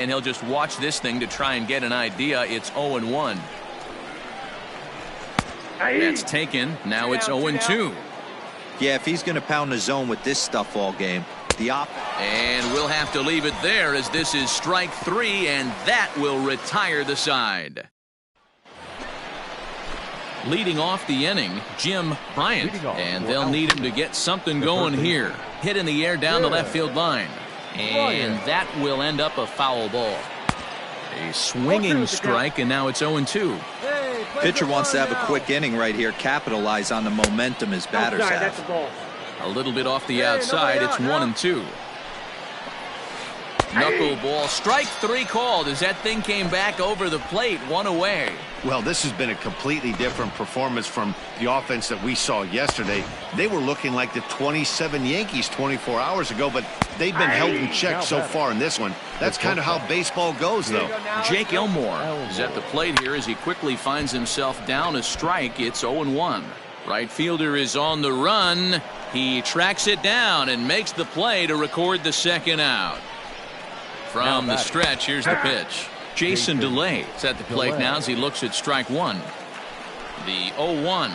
And he'll just watch this thing to try and get an idea. It's 0-1. That's taken. Now it's 0-2. Yeah, if he's going to pound the zone with this stuff all game, and we'll have to leave it there as this is strike 3, and that will retire the side. Leading off the inning, Jim Bryant, and they'll need him to get something going here. Hit in the air down the left field line, and that will end up a foul ball. A swinging strike, and now it's 0-2. Pitcher wants to have a quick inning right here, capitalize on the momentum his batters have. A little bit off the outside, it's 1-2. Knuckleball, strike 3 called as that thing came back over the plate, 1 away. Well, this has been a completely different performance from the offense that we saw yesterday. They were looking like the 27 Yankees 24 hours ago, but they've been held in check so far in this one. That's kind of how baseball goes, though. Jake Elmore is at the plate here as he quickly finds himself down a strike. It's 0-1. Right fielder is on the run. He tracks it down and makes the play to record the second out. From the stretch, here's the pitch. Jason DeLay is at the plate now as he looks at strike 1. The 0-1.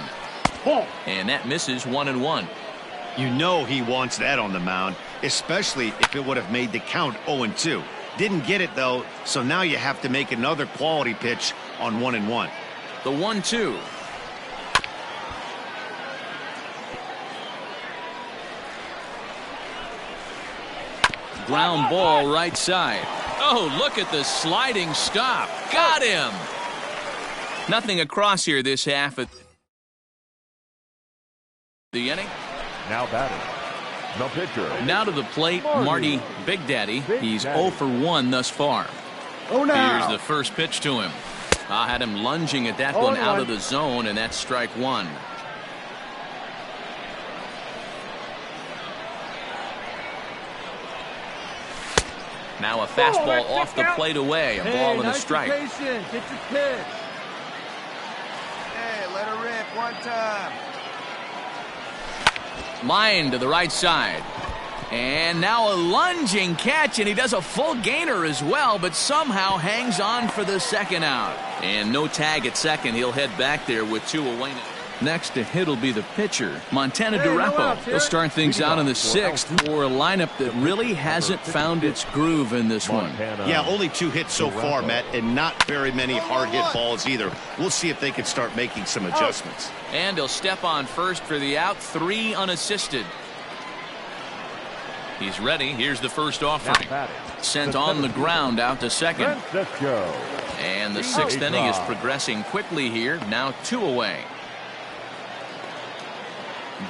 And that misses 1-1. You know he wants that on the mound, especially if it would have made the count 0-2. Didn't get it, though, so now you have to make another quality pitch on 1-1. The 1-2. Ground ball right side. Oh, look at the sliding stop. Got him. Nothing across here this half of the inning. Now batting, the pitcher. Now to the plate, Marty Big Daddy. He's 0 for 1 thus far. Here's the first pitch to him. I had him lunging at that one out of the zone, and that's strike 1. Now a fastball off the plate away. A ball and a strike. Get your pitch. Hey, let her rip one time. Line to the right side. And now a lunging catch, and he does a full gainer as well, but somehow hangs on for the second out. And no tag at second. He'll head back there with 2 away now. Next to hit will be the pitcher, Montana DeRepo. He'll start things out in the 6th for a lineup that really hasn't found its groove in this one. Yeah, only 2 hits so far, Matt, and not very many hard hit balls either. We'll see if they can start making some adjustments. And he'll step on first for the out, 3 unassisted. He's ready. Here's the first offering. Sent on the ground out to second. And the 6th inning is progressing quickly here. Now 2 away.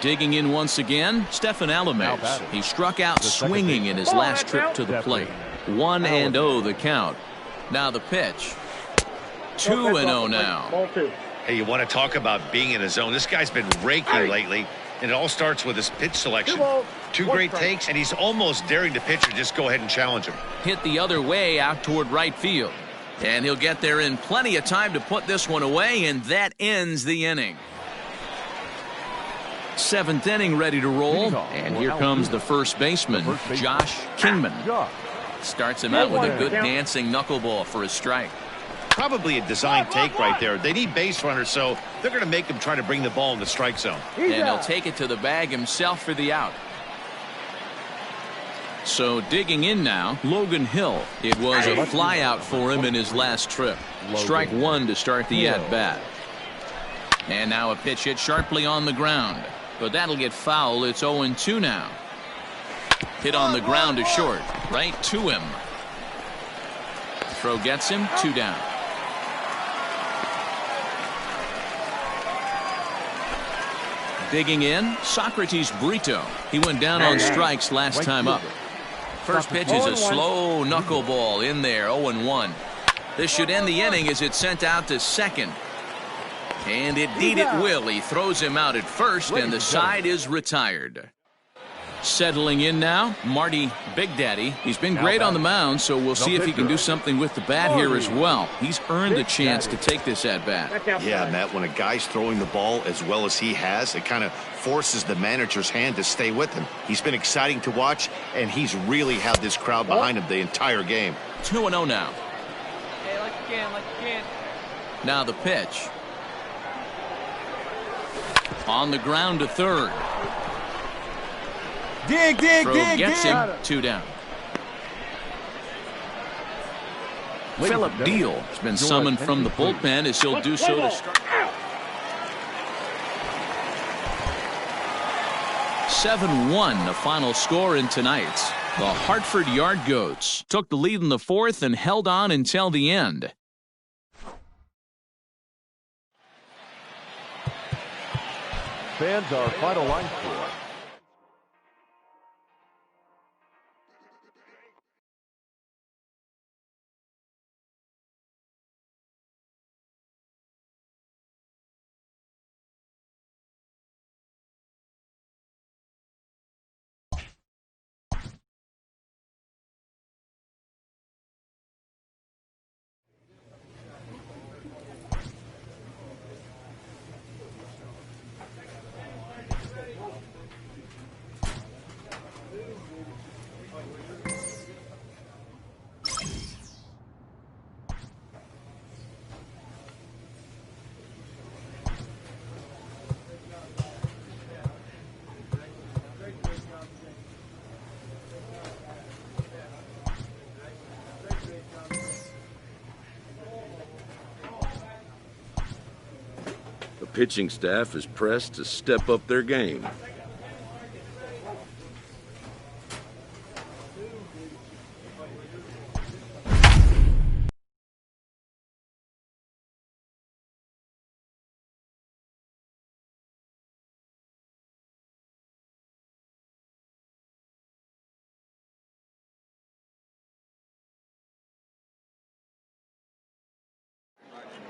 Digging in once again, Stephen Alamez. He struck out swinging in his last trip to the plate. 1-0 the count. Now the pitch. 2-0 now. Hey, you want to talk about being in a zone? This guy's been raking lately, and it all starts with his pitch selection. 2 great takes, and he's almost daring the pitcher just go ahead and challenge him. Hit the other way out toward right field. And he'll get there in plenty of time to put this one away, and that ends the inning. 7th inning ready to roll, and here comes the first baseman, Josh Kingman. Starts him out with a good dancing knuckleball for a strike. Probably a design take right there. They need base runners, so they're going to make him try to bring the ball in the strike zone. And he'll take it to the bag himself for the out. So digging in now, Logan Hill. It was a fly out for him in his last trip. Strike 1 to start the at-bat. And now a pitch hit sharply on the ground. But that'll get foul. It's 0-2 now. Hit on the ground to short. Right to him. Throw gets him. 2 down. Digging in, Socrates Brito. He went down on strikes last time up. First pitch is a slow knuckleball in there. 0-1. This should end the inning as it's sent out to second. And indeed it will. He throws him out at first, and the side is retired. Settling in now, Marty Big Daddy. He's been great on the mound, so we'll see if he can do something with the bat here as well. He's earned the chance to take this at-bat. Yeah, Matt, when a guy's throwing the ball as well as he has, it kind of forces the manager's hand to stay with him. He's been exciting to watch, and he's really had this crowd behind him the entire game. 2-0 now. Hey, like you can. Now the pitch. On the ground to third. Dig. Gets him. 2 down. Philip Deal has been summoned from the bullpen as he'll do so to start. 7-1 the final score in tonight's. The Hartford Yard Goats took the lead in the fourth and held on until the end. Fans, our final line score. The pitching staff is pressed to step up their game.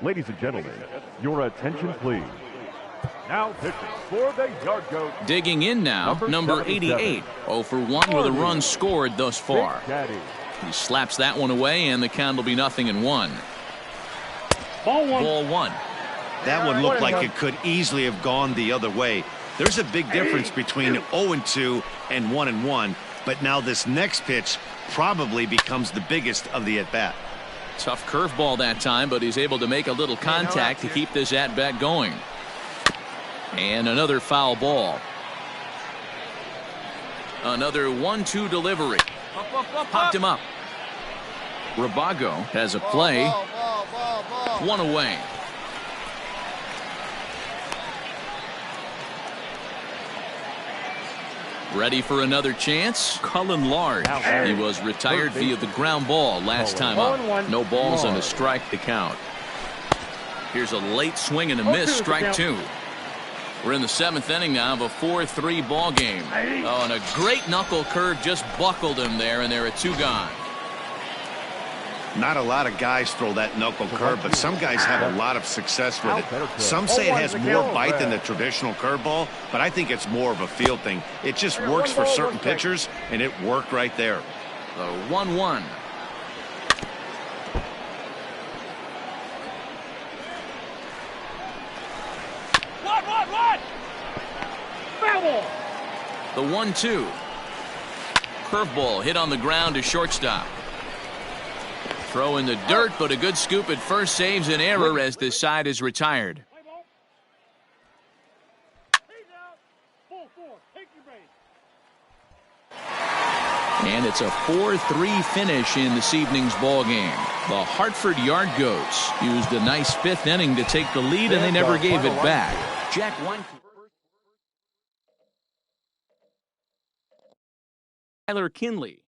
Ladies and gentlemen, your attention please. Now pitching for the Yard Goats. Digging in now, number 88. 0 for 1 with a run scored thus far. He slaps that one away, and the count will be 0-1. Ball one. That one looked like it could easily have gone the other way. There's a big difference between 0-2 and 1-1, but now this next pitch probably becomes the biggest of the at-bat. Tough curveball that time, but he's able to make a little contact to keep this at-bat going. And another foul ball. Another 1-2 delivery. Popped him up. Rabago has a play. One away. Ready for another chance? Cullen Large. He was retired via the ground ball last time up. No balls and a strike to count. Here's a late swing and a miss. Strike two. We're in the 7th inning now of a 4-3 ball game. Oh, and a great knuckle curve just buckled him there, and there are 2 gone. Not a lot of guys throw that knuckle curve, but some guys have a lot of success with it. Some say it has more bite than the traditional curveball, but I think it's more of a feel thing. It just works for certain pitchers, and it worked right there. The 1-1. The 1-2. Curveball hit on the ground to shortstop. Throw in the dirt, but a good scoop at first saves an error as this side is retired. And it's a 4-3 finish in this evening's ball game. The Hartford Yard Goats used a nice 5th inning to take the lead, and they never gave it back. Jack Weinberg. Tyler Kinley.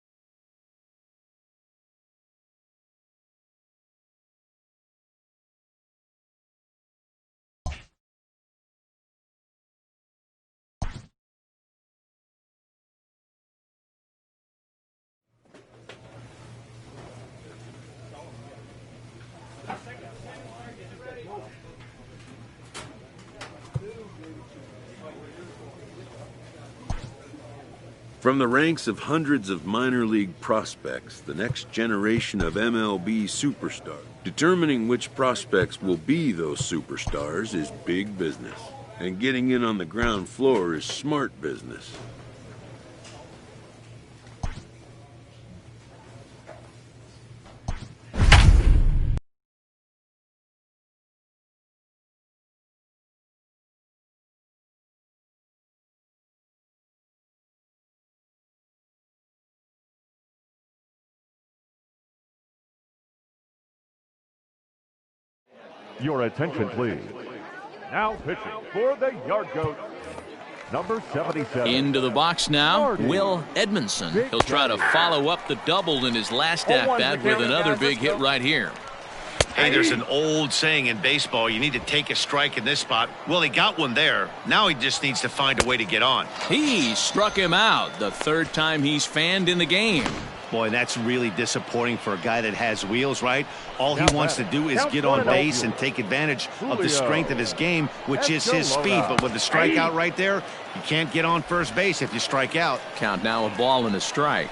From the ranks of hundreds of minor league prospects, the next generation of MLB superstars, determining which prospects will be those superstars is big business. And getting in on the ground floor is smart business. Your attention, please. Now pitching for the Yard Goat, number 77. Into the box now, Will Edmondson. He'll try to follow up the double in his last at-bat with another big hit right here. Hey, there's an old saying in baseball, you need to take a strike in this spot. Well, he got one there. Now he just needs to find a way to get on. He struck him out the third time he's fanned in the game. Boy, that's really disappointing for a guy that has wheels, right? All he wants to do is get on base and take advantage of the strength of his game, which is his speed. But with the strikeout right there, you can't get on first base if you strike out. Count now, a ball and a strike.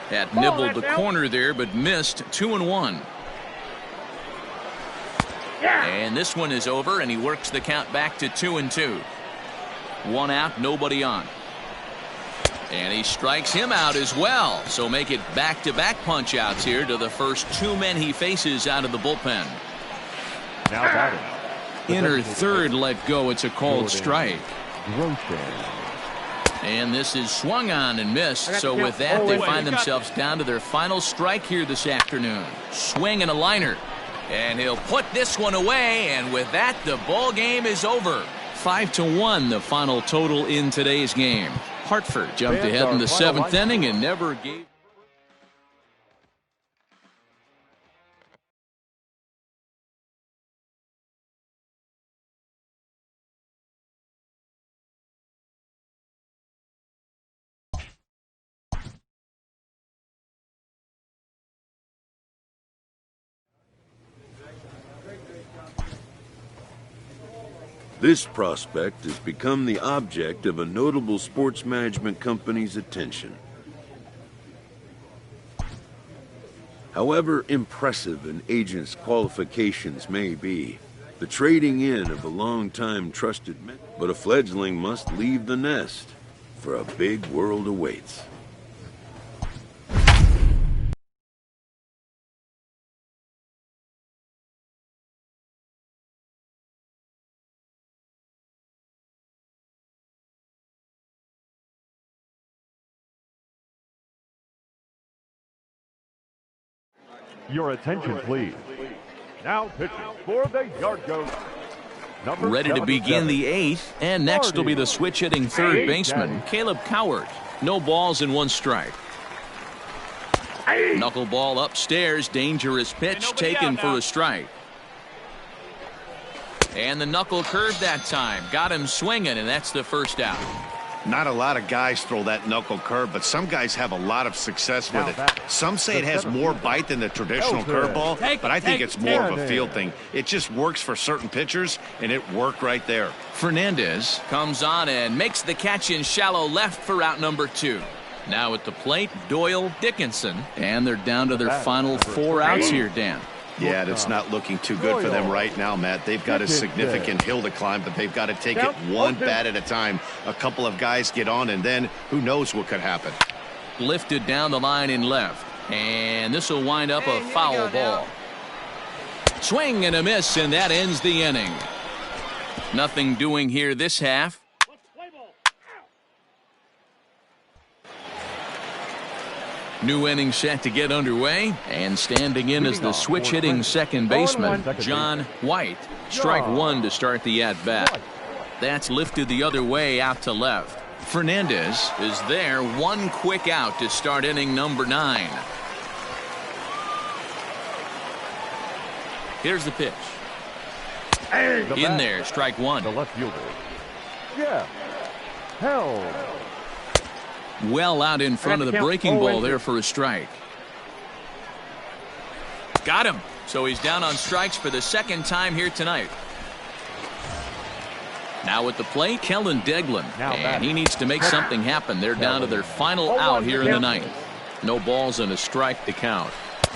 That nibbled the corner there, but missed. 2-1. And this one is over, and he works the count back to 2-2. One out, nobody on. And he strikes him out as well. So make it back-to-back punch-outs here to the first two men he faces out of the bullpen. Now batting. Inner third let go. It's a called strike. And this is swung on and missed. So with that, they find themselves down to their final strike here this afternoon. Swing and a liner. And he'll put this one away. And with that, the ball game is over. 5-1, the final total in today's game. Hartford jumped ahead in the seventh inning and never gave. This prospect has become the object of a notable sports management company's attention. However impressive an agent's qualifications may be, the trading in of a long-time trusted man, but a fledgling must leave the nest, for a big world awaits. Your attention, please. Now pitching for the Yard Goat, number ready to begin the eighth, and next will be the switch-hitting third baseman, Caleb Cowart. No balls and one strike. Knuckleball upstairs, dangerous pitch taken for a strike. And the knuckle curve that time, got him swinging, and that's the first out. Not a lot of guys throw that knuckle curve, but some guys have a lot of success with it. Some say it has more bite than the traditional curveball, but I think it's more of a field thing. It just works for certain pitchers, and it worked right there. Fernandez comes on and makes the catch in shallow left for out number 2. Now at the plate, Doyle, Dickinson, and they're down to their final 4 outs here, Dan. Yeah, it's not looking too good for them right now, Matt. They've got a significant hill to climb, but they've got to take it one bat at a time. A couple of guys get on, and then who knows what could happen. Lifted down the line in left, and this will wind up a foul ball. Swing and a miss, and that ends the inning. Nothing doing here this half. New inning set to get underway, and standing in as the switch-hitting second baseman, John White. Strike 1 to start the at-bat. That's lifted the other way out to left. Fernandez is there, one quick out to start inning number 9. Here's the pitch. In there, strike 1. The left fielder. Yeah. Held. Well out in front of the breaking ball there for a strike. Got him. So he's down on strikes for the second time here tonight. Now at the plate, Kellen Deglin. And he needs to make something happen. They're down to their final out here in the ninth. No balls and a strike to count.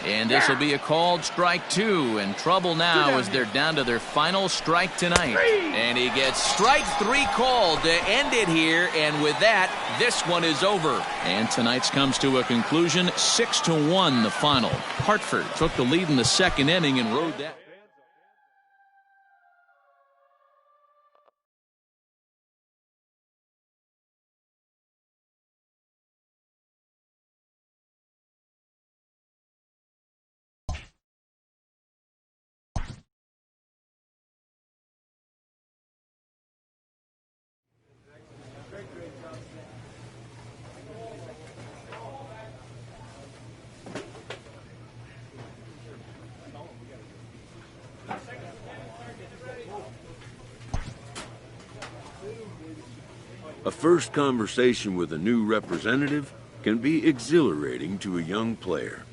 And this will be a called strike 2. And trouble now as they're down to their final strike tonight. And he gets strike 3 called to end it here. And with that, this one is over. And tonight's comes to a conclusion. 6-1 the final. Hartford took the lead in the second inning and rode that. A first conversation with a new representative can be exhilarating to a young player.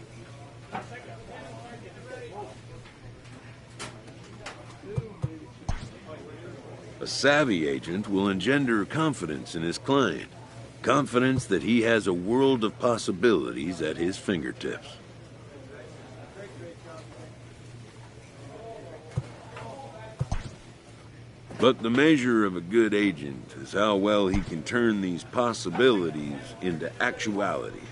A savvy agent will engender confidence in his client, confidence that he has a world of possibilities at his fingertips. But the measure of a good agent is how well he can turn these possibilities into actualities.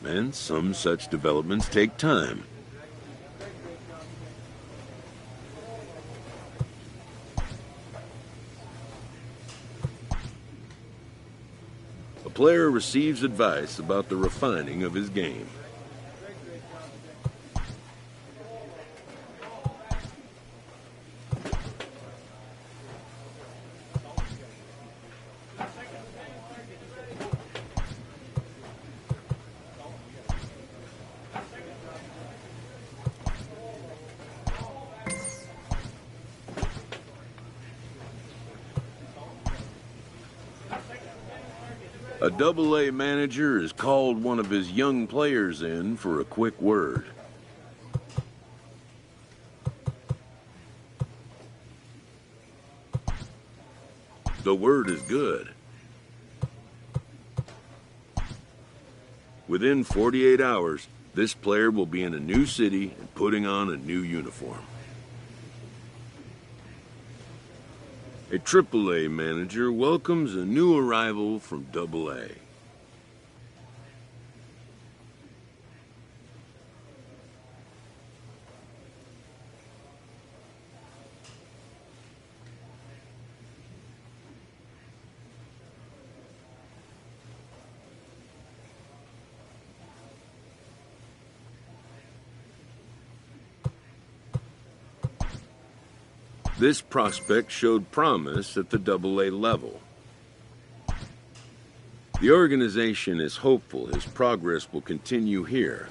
And some such developments take time. A player receives advice about the refining of his game. A Double-A manager has called one of his young players in for a quick word. The word is good. Within 48 hours, this player will be in a new city and putting on a new uniform. A Triple-A manager welcomes a new arrival from Double-A. This prospect showed promise at the Double-A level. The organization is hopeful his progress will continue here.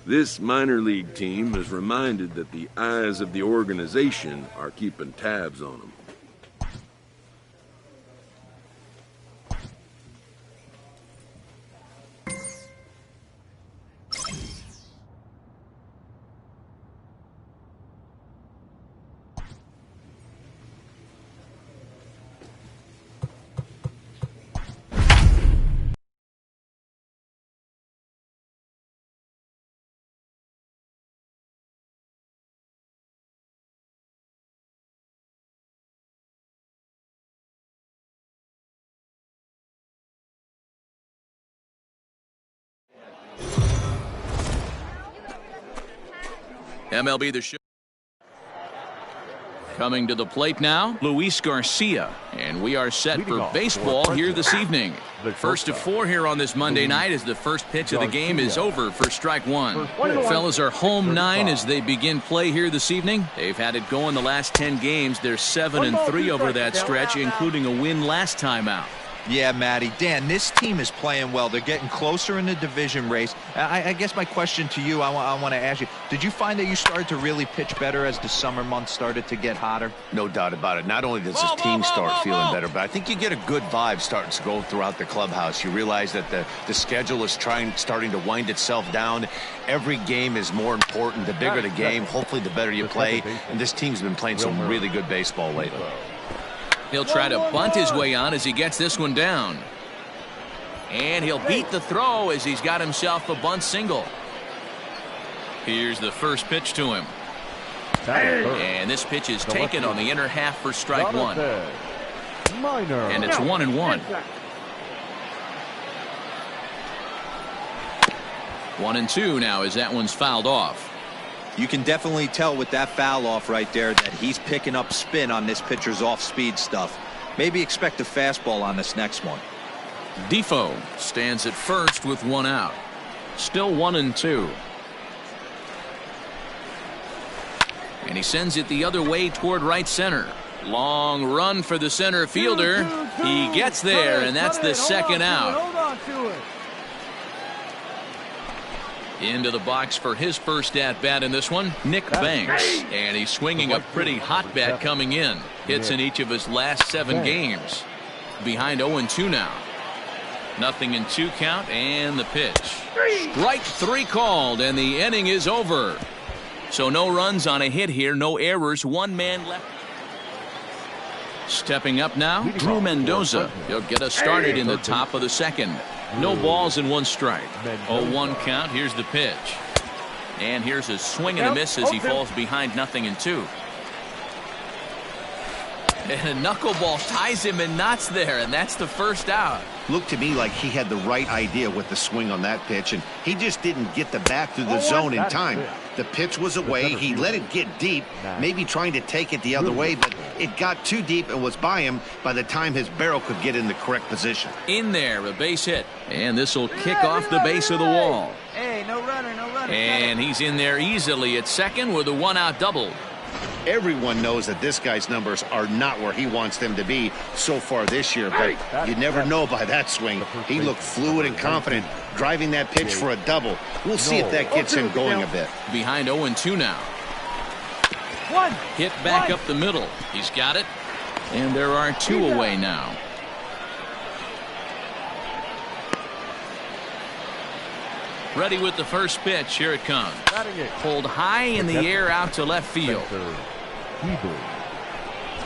This minor league team is reminded that the eyes of the organization are keeping tabs on him. MLB The Show. Coming to the plate now, Luis Garcia. And we are set for baseball here this evening. First of 4 here on this Monday night as the first pitch of the game is over for strike 1. Fellas are home 9 as they begin play here this evening. They've had it going the last 10 games. They're 7-3 over that stretch, including a win last time out. Yeah, Matty. Dan, this team is playing well. They're getting closer in the division race. I guess my question to you, I want to ask you, did you find that you started to really pitch better as the summer months started to get hotter? No doubt about it. Not only does this team start feeling better, but I think you get a good vibe starting to go throughout the clubhouse. You realize that the schedule is starting to wind itself down. Every game is more important. The bigger the game, hopefully the better you play. And this team's been playing some really good baseball lately. He'll try to bunt his way on as he gets this one down. And he'll beat the throw as he's got himself a bunt single. Here's the first pitch to him. And this pitch is taken on the inner half for strike one. And it's 1-1. 1-2 now as that one's fouled off. You can definitely tell with that foul off right there that he's picking up spin on this pitcher's off-speed stuff. Maybe expect a fastball on this next one. Defoe stands at first with one out. Still 1-2. And he sends it the other way toward right center. Long run for the center fielder. He gets there, and that's the second out. Hold on to it. Into the box for his first at-bat in this one, Nick Banks. And he's swinging a pretty hot bat coming in. Hits in each of his last 7 games. Behind 0-2 now. 0-2 count, and the pitch. Strike 3 called, and the inning is over. So no runs on a hit here, no errors, 1 man left. Stepping up now, Drew Mendoza. He'll get us started in the top of the second. No balls and 1 strike. 0-1 count. Here's the pitch. And here's a swing and a miss as he falls behind 0-2. And a knuckleball ties him in knots there, and that's the first out. Looked to me like he had the right idea with the swing on that pitch, and he just didn't get the bat through the zone in time. The pitch was away. He let it get deep, maybe trying to take it the other way, but it got too deep and was by him by the time his barrel could get in the correct position. In there, a base hit. And this will kick off the base of the wall. Hey, no runner, no runner. And he's in there easily at second with a 1-out double. Everyone knows that this guy's numbers are not where he wants them to be so far this year, but you never know by that swing. He looked fluid and confident, driving that pitch for a double. We'll see if that gets him going a bit. Behind 0-2 now. Hit back up the middle. He's got it. And there are 2 away now. Ready with the first pitch. Here it comes. Pulled high in the air out to left field.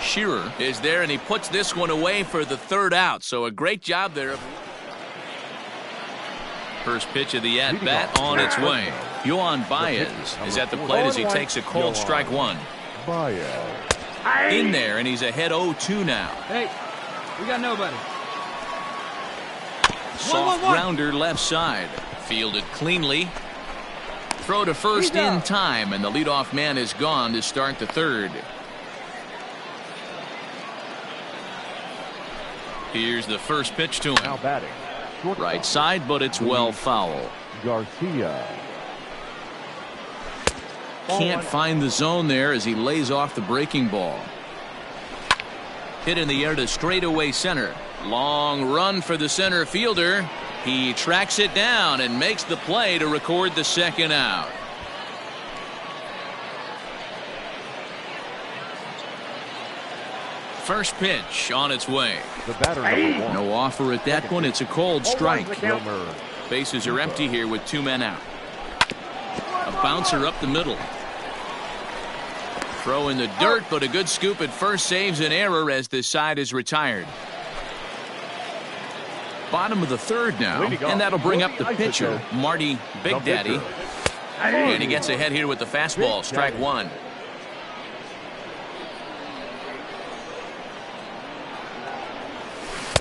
Shearer is there, and he puts this one away for the 3rd out. So a great job there. First pitch of the at-bat on its way. Yohan Baez is at the plate as he takes a cold strike 1. In there, and he's ahead 0-2 now. Hey, we got nobody. Soft grounder left side. Fielded cleanly. Throw to first in time, and the leadoff man is gone to start the 3rd. Here's the first pitch to him. Now batting. Right side, but it's well foul. Garcia. Can't find the zone there as he lays off the breaking ball. Hit in the air to straightaway center. Long run for the center fielder. He tracks it down and makes the play to record the 2nd out. First pitch on its way. The batter, number 1. No offer at that one. It's a cold strike. Bases are empty here with 2 men out. A bouncer up the middle. Throw in the dirt, but a good scoop at first saves an error as this side is retired. Bottom of the 3rd now, and that'll bring up the pitcher, Marty Big Daddy. And he gets ahead here with the fastball, strike 1.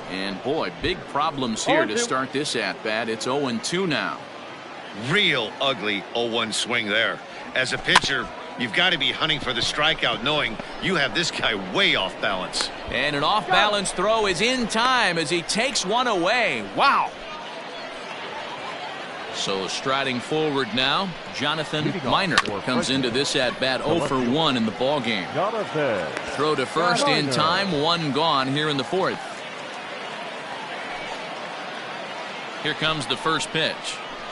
And boy, big problems here to start this at-bat. It's 0-2 now. Real ugly 0-1 swing there. As a pitcher, you've got to be hunting for the strikeout, knowing you have this guy way off balance. And an off-balance throw is in time as he takes one away. Wow. So striding forward now, Jonathan Minor comes into this at-bat 0 for 1 in the ballgame. Throw to first in time, 1 gone here in the 4th. Here comes the first pitch.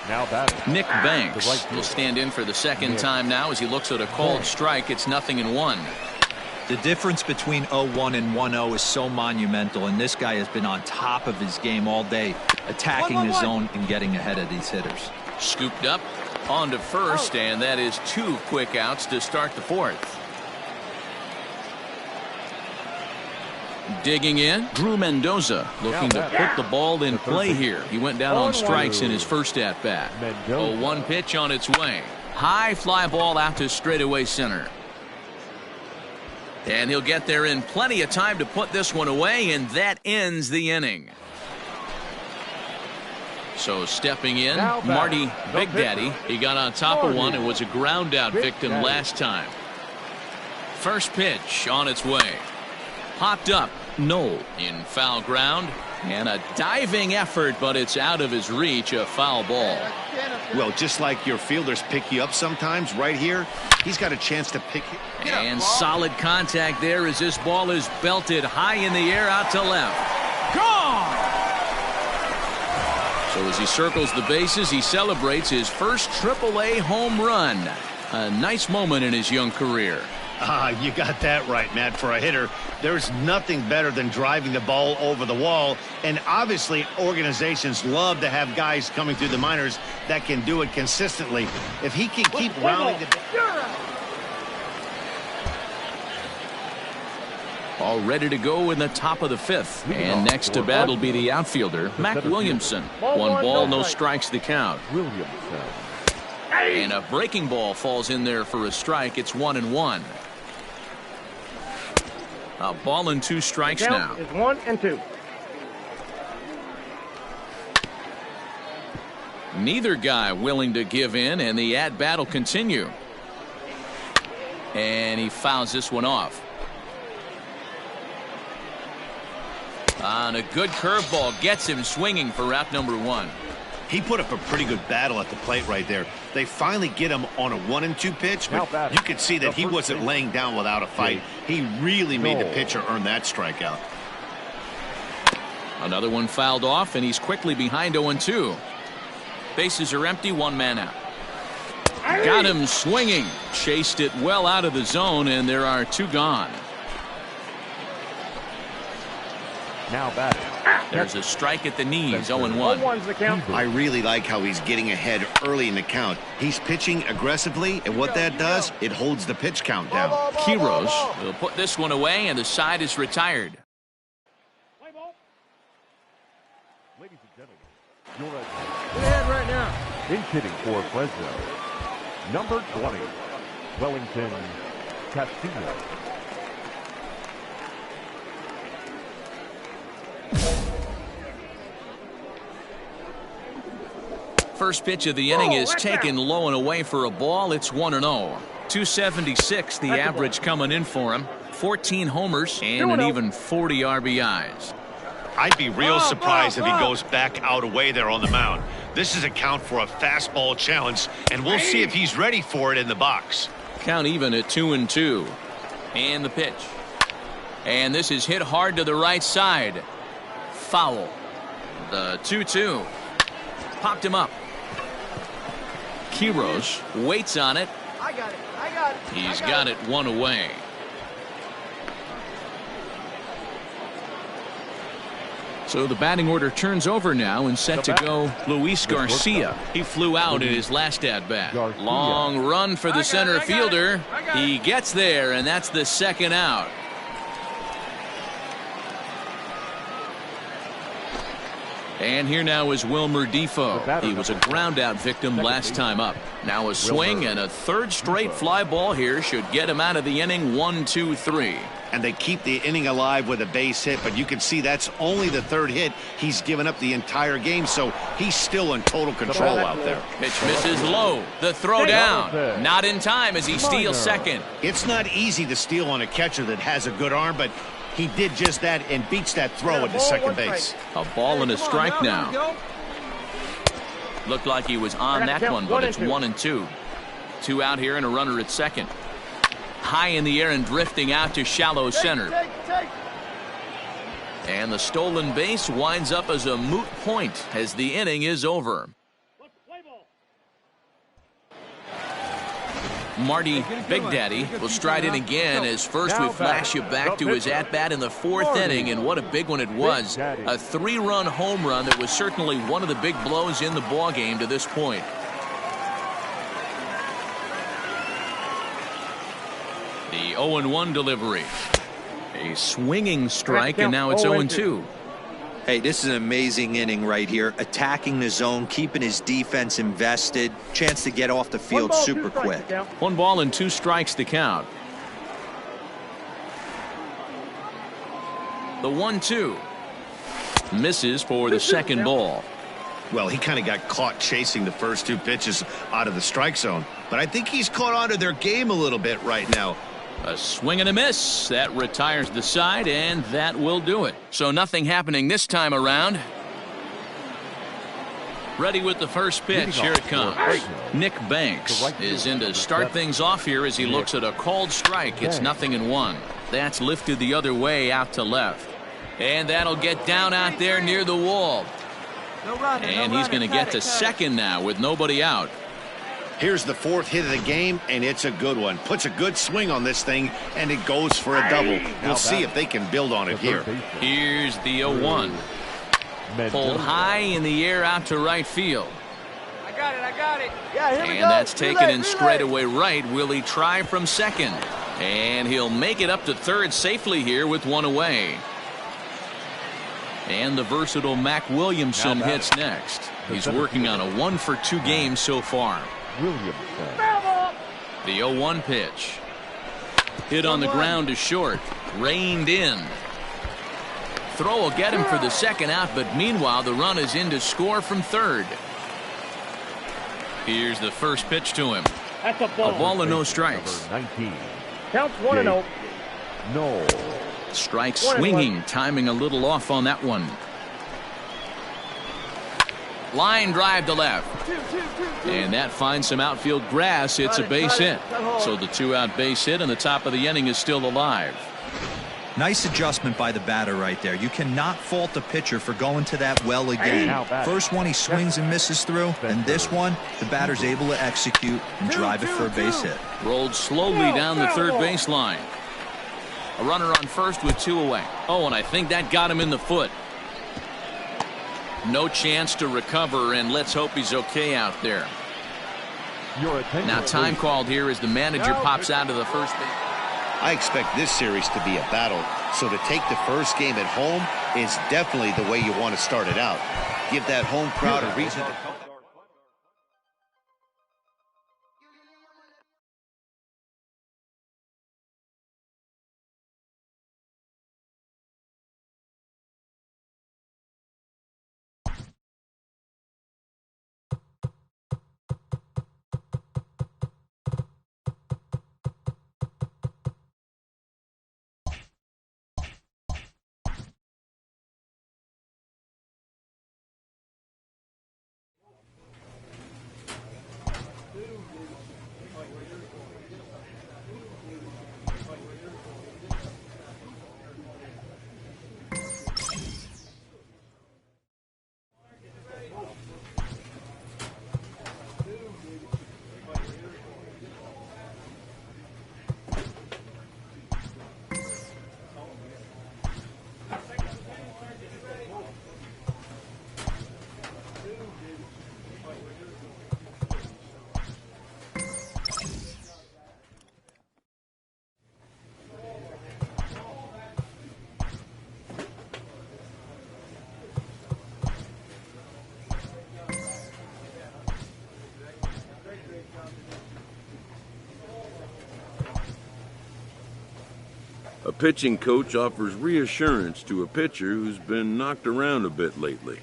Now batting. Nick Banks right will stand in for the second time now as he looks at a called strike. It's 0-1. The difference between 0-1 and 1-0 is so monumental, and this guy has been on top of his game all day, attacking the zone and getting ahead of these hitters. Scooped up on to first, and that is 2 quick outs to start the fourth. Digging in, Drew Mendoza looking to put the ball in play here. He went down on strikes in his first at-bat. 0-1 pitch on its way. High fly ball out to straightaway center. And he'll get there in plenty of time to put this one away, and that ends the inning. So stepping in, Marty Big Daddy. He got on top of one and was a ground out victim last time. First pitch on its way. Popped up, no, in foul ground, and a diving effort, but it's out of his reach, a foul ball. Well, just like your fielders pick you up sometimes, right here, he's got a chance to pick you. And solid contact there as this ball is belted high in the air out to left. Gone! So as he circles the bases, he celebrates his first AAA home run. A nice moment in his young career. You got that right, Matt. For a hitter, there's nothing better than driving the ball over the wall. And obviously, organizations love to have guys coming through the minors that can do it consistently. If he can keep rounding the... All ready to go in the top of the fifth. And next to bat will be the outfielder, Mac Williamson. 1 ball, no strikes the count. And a breaking ball falls in there for a strike. It's 1-1. A ball and 2 strikes now. It's 1-2. Neither guy willing to give in, and the at-bat will continue. And he fouls this one off. On a good curveball gets him swinging for out number 1. He put up a pretty good battle at the plate right there. They finally get him on a 1-2 pitch, but you could see that he wasn't laying down without a fight. He really made the pitcher earn that strikeout. Another one fouled off, and he's quickly behind 0-2. Bases are empty, 1 man out. Got him swinging. Chased it well out of the zone, and there are 2 gone. Now batting. There's a strike at the knees, 0-1. I really like how he's getting ahead early in the count. He's pitching aggressively, and what that does, it holds the pitch count down. Quiros will put this one away, and the side is retired. Ladies and gentlemen, your Ahead right now. in hitting for Fresno, number 20, Wellington Castillo. First pitch of the inning is taken low and away for a ball. It's 1-0. 276 the average coming in for him. 14 homers and an even 40 RBIs. I'd be real surprised if he goes back out away there on the mound. This is a count for a fastball challenge, and we'll see if he's ready for it in the box. Count even at 2-2. And the pitch. And this is hit hard to the right side. Foul. The 2-2. Popped him up. Quiros waits on it. I got it. He's got it 1 away. So the batting order turns over now and set to go Luis Garcia. He flew out in his last at-bat. Long run for the center fielder. He gets there, and that's the 2nd out. And here now is Wilmer Defoe. He was a ground-out victim last time up. Now a swing and a 3rd straight fly ball here should get him out of the inning. 1-2-3. And they keep the inning alive with a base hit, but you can see that's only the 3rd hit he's given up the entire game, so he's still in total control out there. Pitch misses low. The throw down. Not in time as he steals second. It's not easy to steal on a catcher that has a good arm, but he did just that and beats that throw into second base. A ball and a strike now. Looked like he was on that one, but it's 1-2. 2 out here and a runner at second. High in the air and drifting out to shallow center. And the stolen base winds up as a moot point as the inning is over. Marty Big Daddy will stride in again as first we flash you back to his at-bat in the fourth inning, and what a big one it was. A 3-run home run that was certainly one of the big blows in the ballgame to this point. The 0-1 delivery. A swinging strike, and now it's 0-2. Hey, this is an amazing inning right here. Attacking the zone, keeping his defense invested. Chance to get off the field super quick. 1 ball and 2 strikes to count. The 1-2. Misses for the second ball. Well, he kind of got caught chasing the first 2 pitches out of the strike zone. But I think he's caught on to their game a little bit right now. A swing and a miss. That retires the side, and that will do it. So nothing happening this time around. Ready with the first pitch. Here it comes. Nick Banks is in to start things off here as he looks at a called strike. It's 0-1. That's lifted the other way out to left. And that'll get down out there near the wall. And he's going to get to second now with nobody out. Here's the 4th hit of the game, and it's a good one. Puts a good swing on this thing, and it goes for a double. We'll see if they can build on it here. Here's the 0-1. Pulled high in the air out to right field. I got it. Yeah, here we go. And that's taken in straight away right. Will he try from second? And he'll make it up to third safely here with 1 away. And the versatile Mac Williamson hits next. He's working on a 1-for-2 game so far. The 0-1 pitch. Hit on the ground to short. Reined in. Throw will get him for the second out, but meanwhile the run is in to score from third. Here's the first pitch to him. That's a A ball and no strikes. 19. Counts 1-0. No. Strike swinging, timing a little off on that one. Line drive to left. And that finds some outfield grass. It's a base hit. So the 2-out base hit and the top of the inning is still alive. Nice adjustment by the batter right there. You cannot fault the pitcher for going to that well again. First one he swings and misses through, and this one the batter's able to execute and drive it for a base hit. Rolled slowly down the third baseline. A runner on first with 2 away. Oh, and I think that got him in the foot. No chance to recover, and let's hope he's okay out there. Now time called here as the manager pops out of the first base. I expect this series to be a battle, so to take the first game at home is definitely the way you want to start it out. Give that home crowd a reason to come. A pitching coach offers reassurance to a pitcher who's been knocked around a bit lately.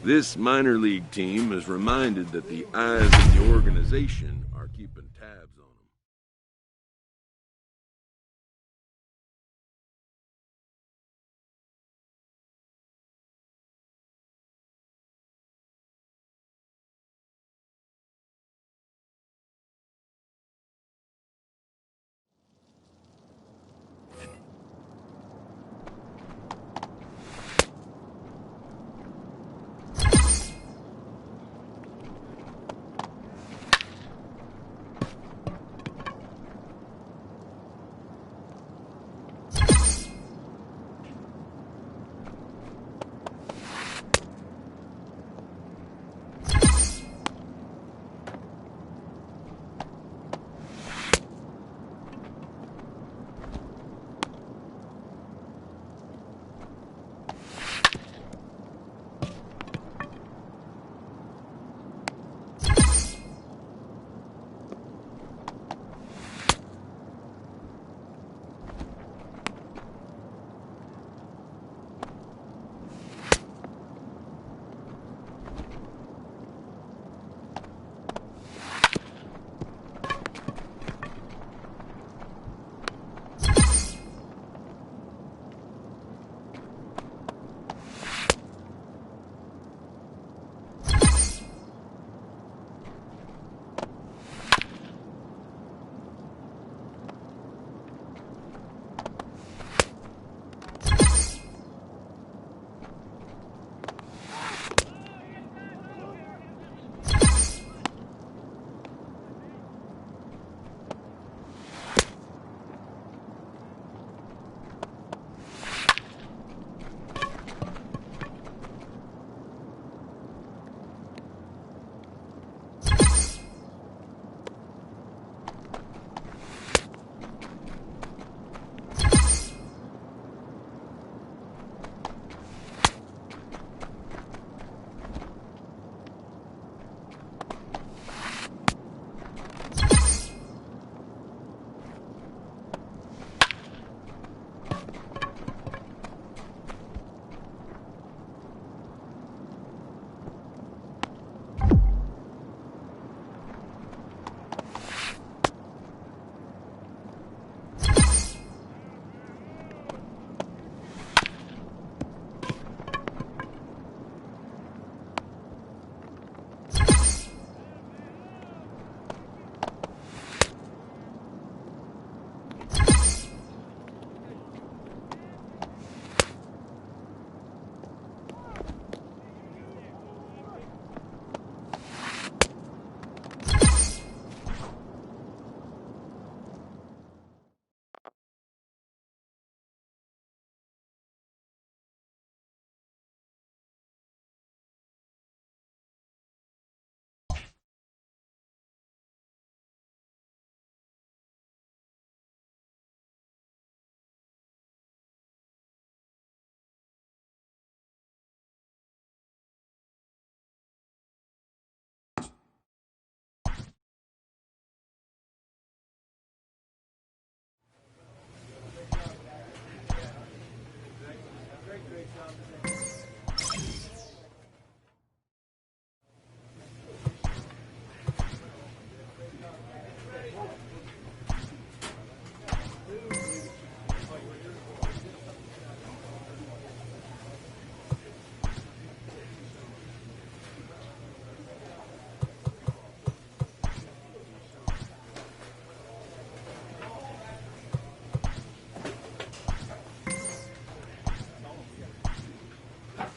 This minor league team is reminded that the eyes of the organization are keeping tabs on them.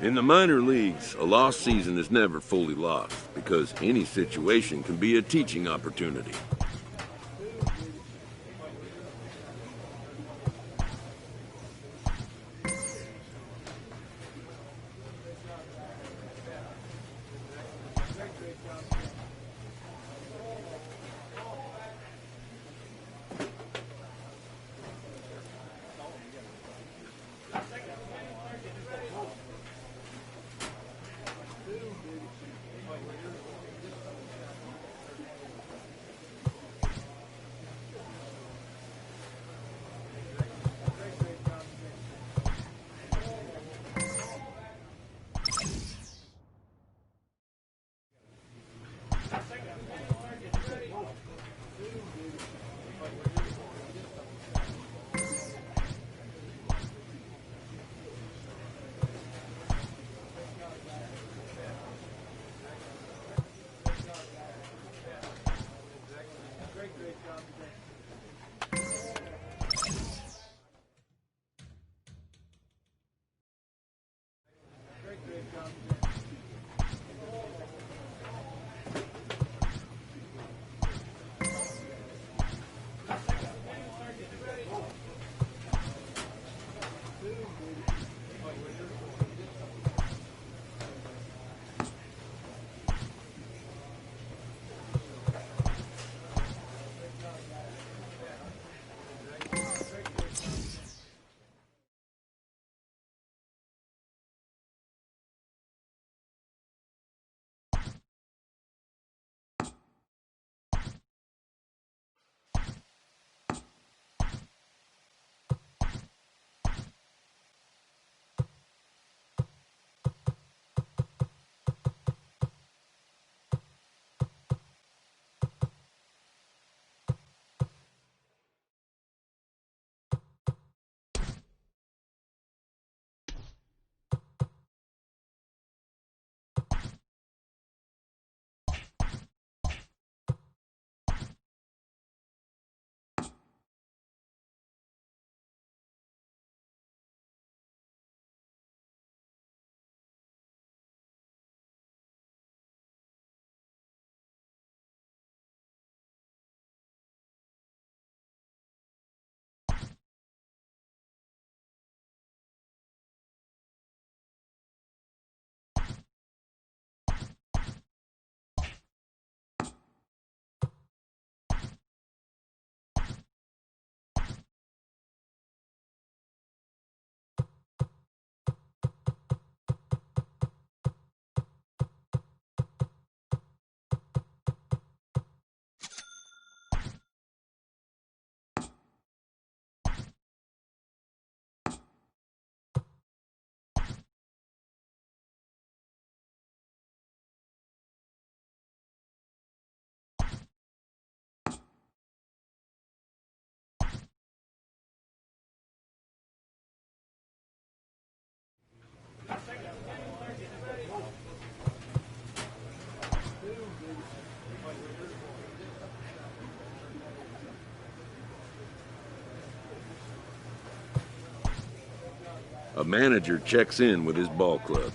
In the minor leagues, a lost season is never fully lost because any situation can be a teaching opportunity. A manager checks in with his ball club.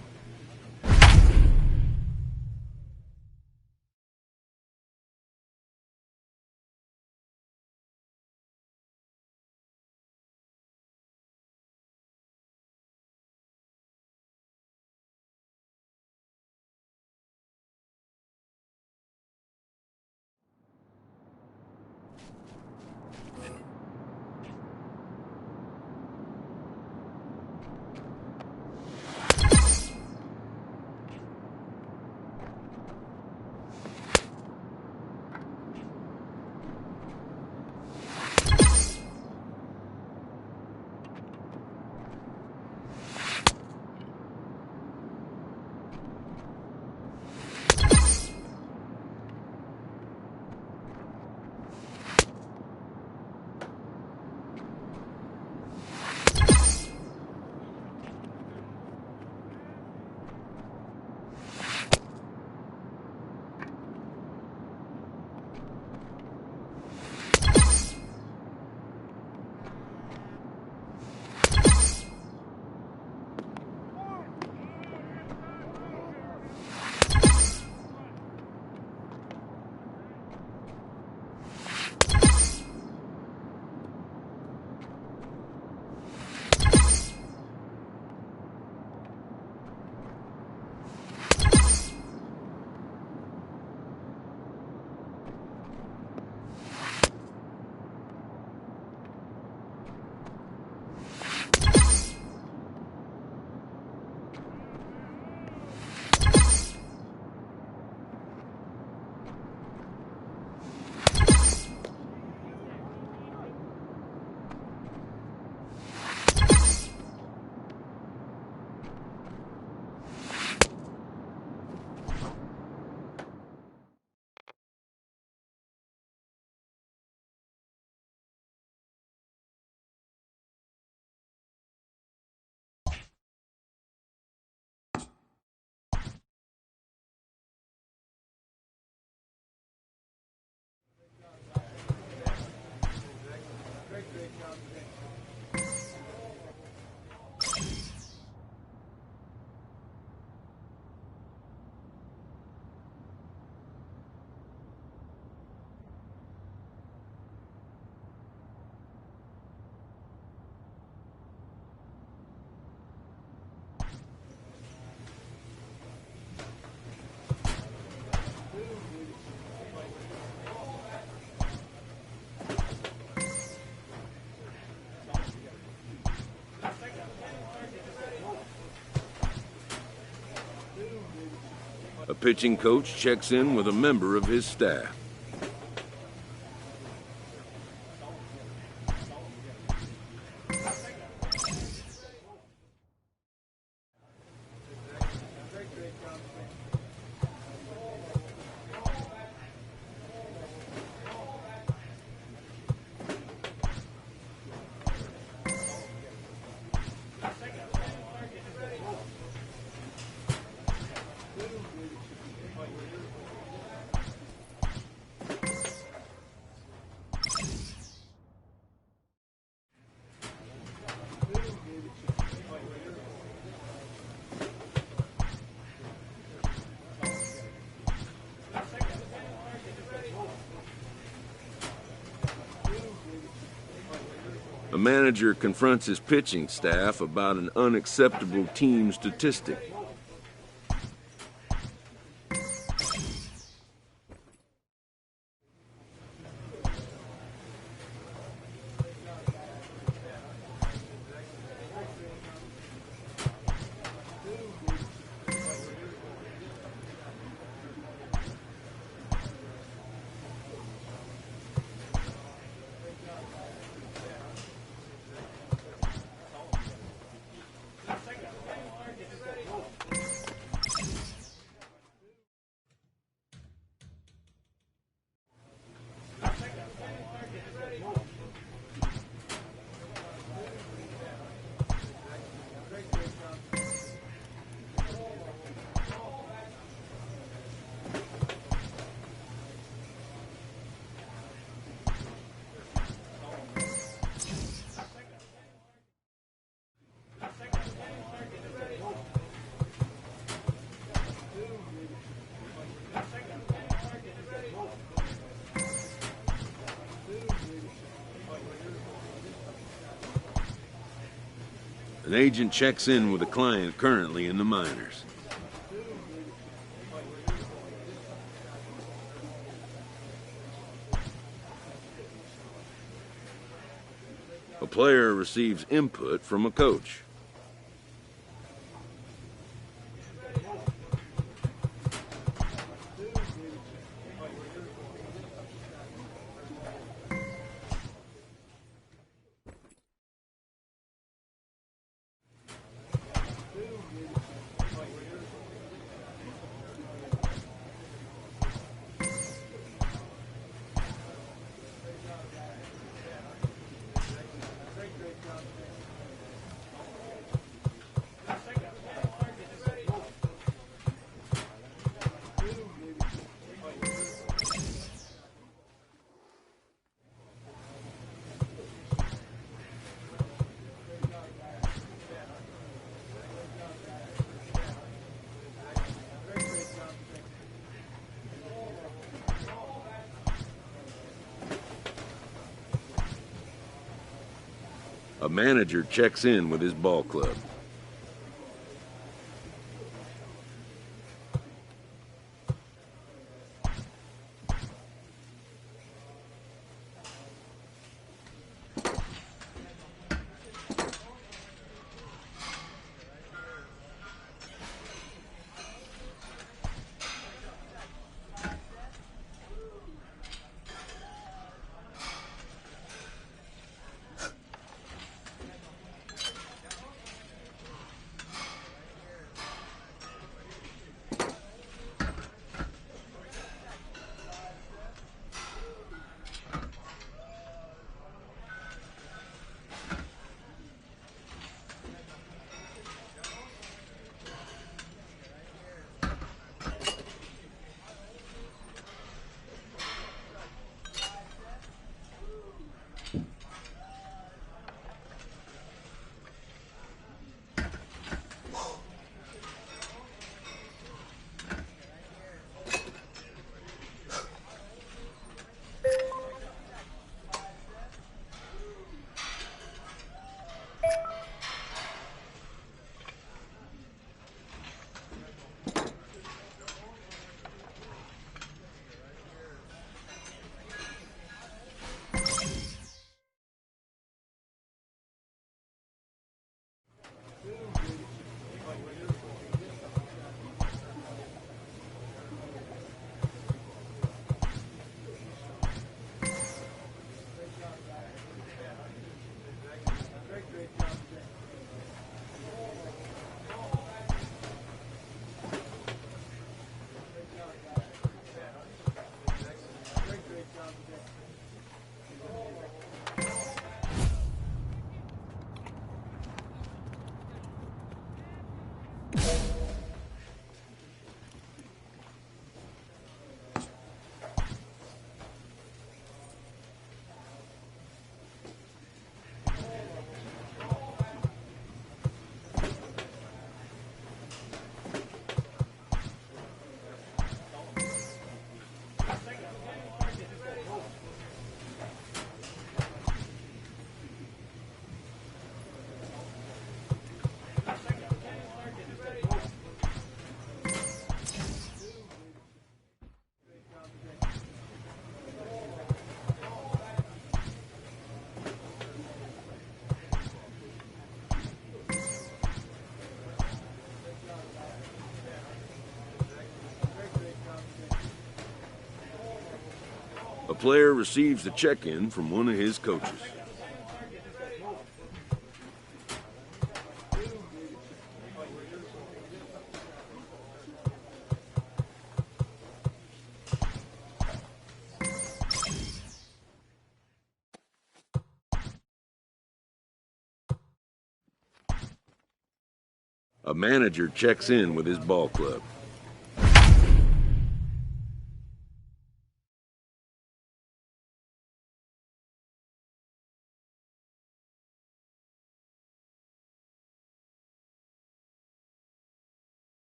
pitching coach checks in with a member of his staff. A manager confronts his pitching staff about an unacceptable team statistic. An agent checks in with a client currently in the minors. A player receives input from a coach. A manager checks in with his ball club. A player receives a check-in from one of his coaches. A manager checks in with his ball club.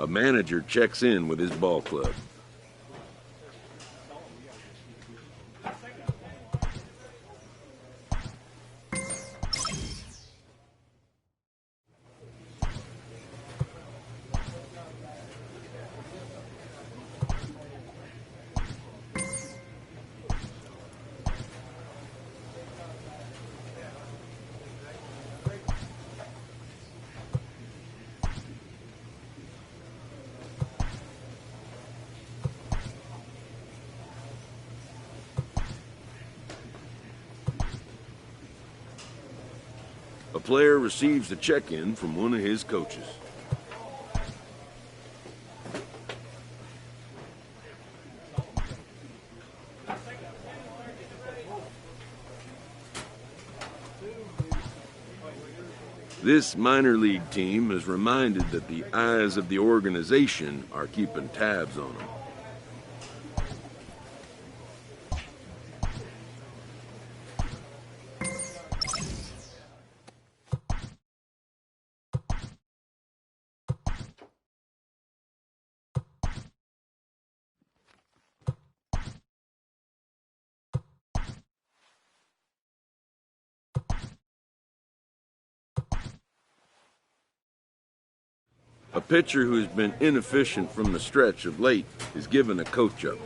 A manager checks in with his ball club. A player receives a check-in from one of his coaches. This minor league team is reminded that the eyes of the organization are keeping tabs on them. A pitcher who's been inefficient from the stretch of late is given a coach up.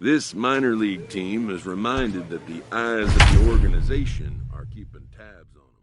This minor league team is reminded that the eyes of the organization are keeping tabs on them.